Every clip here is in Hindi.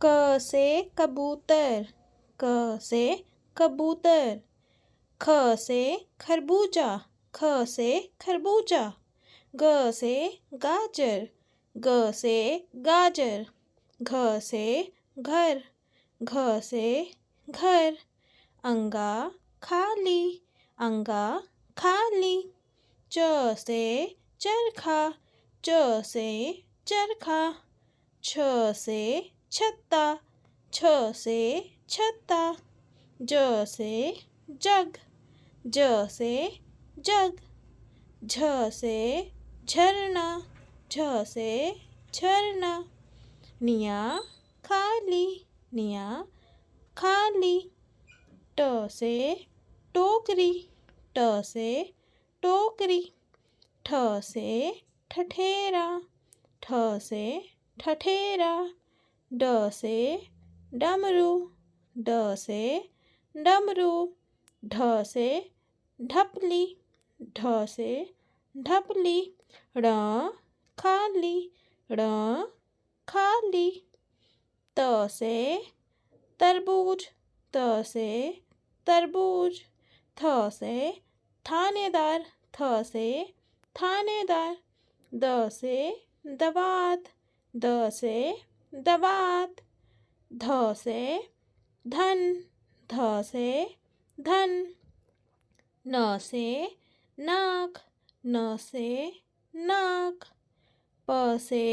क से कबूतर, क से कबूतर। ख से खरबूजा, ख से खरबूजा। ग से गाजर, ग से गाजर। घ से घर, घ से घर। अंगा खाली, अंगा खाली। च से चरखा, च से चरखा। छ से छत्ता, छ से छत्ता। ज से जग, ज से जग। झ से झरना, झ से झरना। निया खाली, निया खाली। ट से टोकरी, ट से टोकरी। ठ से ठठेरा, ठ से ठठेरा। ड से डमरू, ड से डमरू। ढ से ढपली, ढ से ढपली। ड़ खाली, ड़ खाली। त से तरबूज, त से तरबूज। थ से थानेदार, थ से थानेदार। द से दवात, द से दवात। ध से धन, ध से धन। न से नाक, न से नाक। प से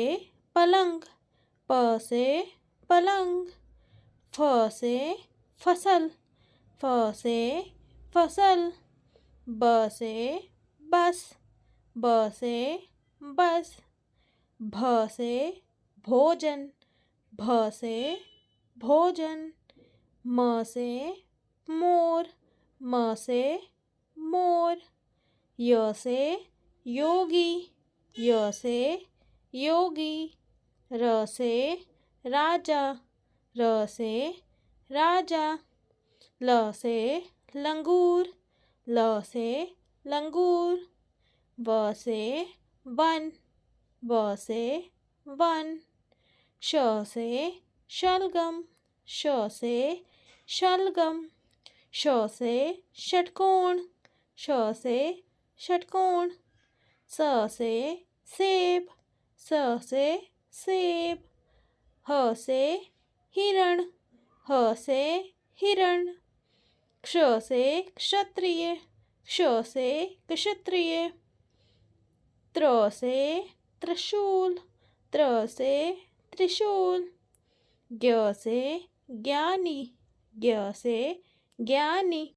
पलंग, प से पलंग। फ से फसल, फ से फसल। ब से बस, ब से बस। भ से भोजन, भ से भोजन। म से मोर, म से मोर। य से योगी, य से योगी। र से राजा, र से राजा। ल से लंगूर, ल से लंगूर। व से वन, व से वन। श से शलगम, श से शलगम। श से षटकोण, श से षटकोण। स से सेब, स से सेब। ह से हिरण, ह से हिरण। क्ष से क्षत्रिय, क्ष से क्षत्रिय। त्र से त्रिशूल, त्र से त्रिशूल। ज्ञ से ज्ञानी, ज्ञ से ज्ञानी।